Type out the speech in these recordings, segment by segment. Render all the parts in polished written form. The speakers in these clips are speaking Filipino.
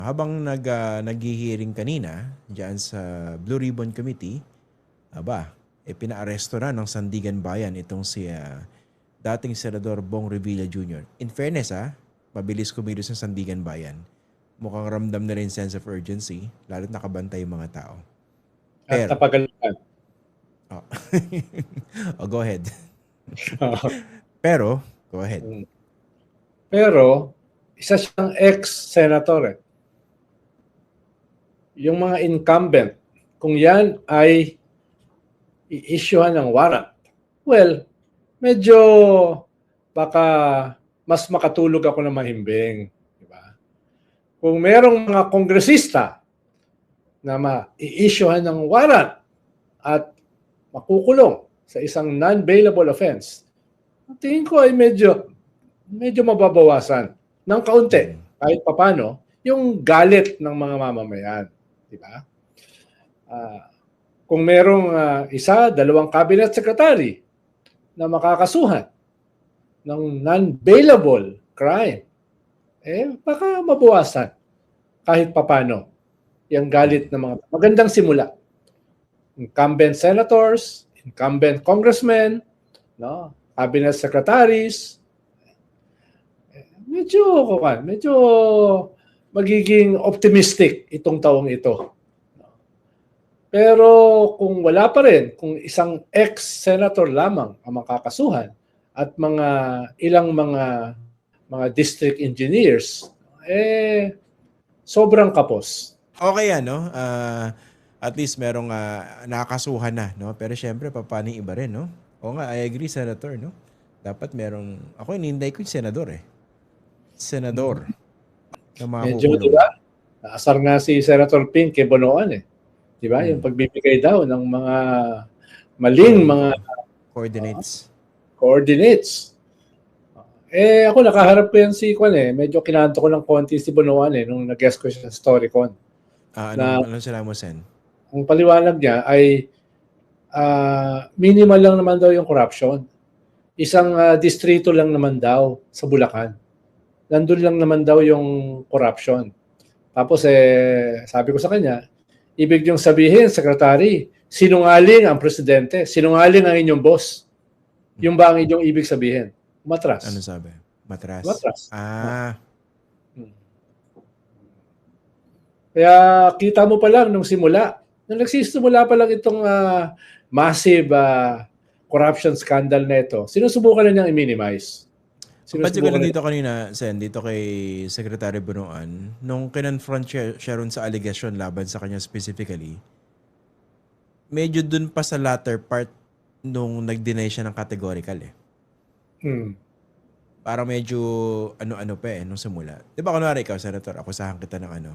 Habang naghihiring kanina diyan sa Blue Ribbon Committee, pinaaresto na ng Sandigan Bayan itong si dating Senador Bong Revilla Jr. In fairness mabilis kumilos ng Sandigan Bayan. Mukhang ramdam na rin sense of urgency, lalo't nakabantay yung mga tao. At Pero, napagalitan. go ahead. Pero, go ahead. Pero, isa siyang ex-senator. Yung mga incumbent, kung yan ay i-issuehan ng warrant, well, medyo baka mas makatulog ako na mahimbing. Diba? Kung merong mga kongresista na ma-i-issuehan ng warrant at makukulong sa isang non-bailable offense, tingin ko ay medyo mababawasan ng kaunti kahit papano yung galit ng mga mamamayan. Diba? Kung merong isa, dalawang cabinet secretary na makakasuhan ng non-bailable crime, baka mabawasan kahit papano yung galit ng mga magandang simula. Incumbent senators, incumbent congressmen, no, cabinet secretaries, medyo magiging optimistic itong taong ito. Pero kung wala pa rin, kung isang ex-senator lamang ang makakasuhan at ilang mga district engineers, sobrang kapos. Okay at least merong nakakasuhan na, no? Pero syempre, paano yung iba rin, no? O nga, I agree, Senator, no? Dapat merong, ako hinihintay ko yung senador Senador. Na medyo, di ba? Naasar nga si Senator Ping kay Bonoan Di ba? Yung pagbibigay daw ng mga maling mga coordinates. Ako nakaharap ko yan si Kwan Medyo kinanto ko ng konti si Bonoan nung nag-guest ko siya sa Storycon. Anong sila mo, Sen? Ang paliwanag niya ay minimal lang naman daw yung corruption. Isang distrito lang naman daw sa Bulacan. Nandun lang naman daw yung corruption. Tapos sabi ko sa kanya, ibig niyong sabihin, Secretary, sinungaling ang presidente, sinungaling ang inyong boss. Yung ba ang inyong ibig sabihin? Matras. Ano sabi? Matras. Kaya kita mo pa lang nung simula. Nung nagsisimula pa lang itong massive corruption scandal na ito, sinusubukan na niyang i-minimize. Pansin ko lang dito kanina, Sen, dito kay Secretary Bunuan, nung kinonfront siya ron sa allegation laban sa kanya specifically, medyo dun pa sa latter part nung nag-deny siya ng categorical Parang medyo ano-ano pa nung simula. Di ba kunwari ikaw, Senator, akusahan kita ng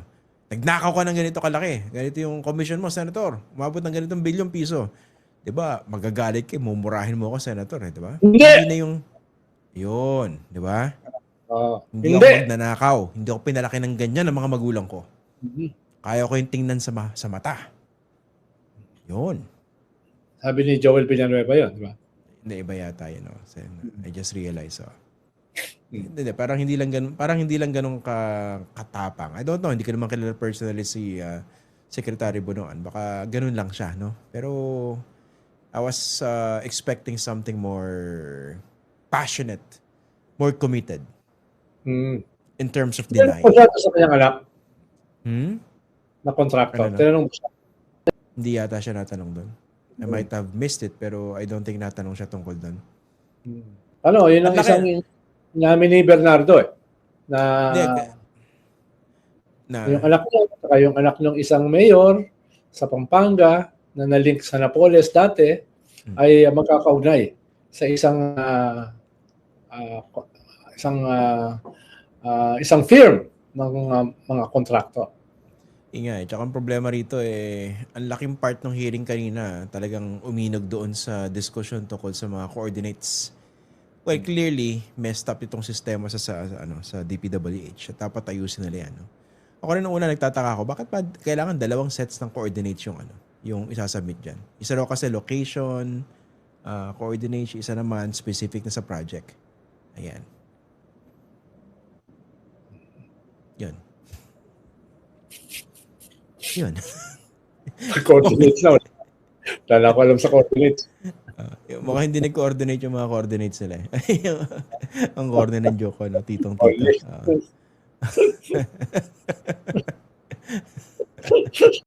nagnakaw ka ng ganito kalaki. Ganito yung commission mo, Senator. Umabot ng ganitong bilyong piso. Di ba? Magagalit ka, mumurahin mo ako, Senator. Di ba? Hindi na yung yun, di ba? Hindi ako magnanakaw. Hindi ako pinalaki ng ganyan ng mga magulang ko. Kaya ko yung tingnan sa mata. Yun. Sabi ni Joel Villanueva yun, di ba? Hindi, iba yata yun. I just realized. Hindi, parang hindi lang ganun katapang. I don't know, hindi ko naman kilala personally si Secretary Bunuan. Baka ganun lang siya, no? Pero I was expecting something more passionate, more committed in terms of denying. Tinanong sa kanyang anak? Na contractor. Tinanong siya? Hindi yata siya natanong doon. I might have missed it, pero I don't think natanong siya tungkol doon. Yun ang isang namin ni Bernardo yung anak niya, saka yung anak ng isang mayor sa Pampanga na nalink sa Napoles dati ay magkakaugnay sa isang firm ng mga kontraktor. Tsaka ang problema rito ang laking part ng hearing kanina talagang uminog doon sa discussion tungkol sa mga coordinates. Well, clearly messed up itong sistema sa DPWH at dapat ayusin nila yan. Ako rin nung una nagtataka ako, bakit pa kailangan dalawang sets ng coordinates yung isasubmit dyan? Isa raw kasi location, coordinate, isa naman specific na sa project. Ayan. Yun. Yun. Coordinates na. Wala ko alam sa coordinates. Mukhang hindi nag-coordinate yung mga coordinates nila eh. Ang coordinate joke ko, no? Titong Oh, tita. yes.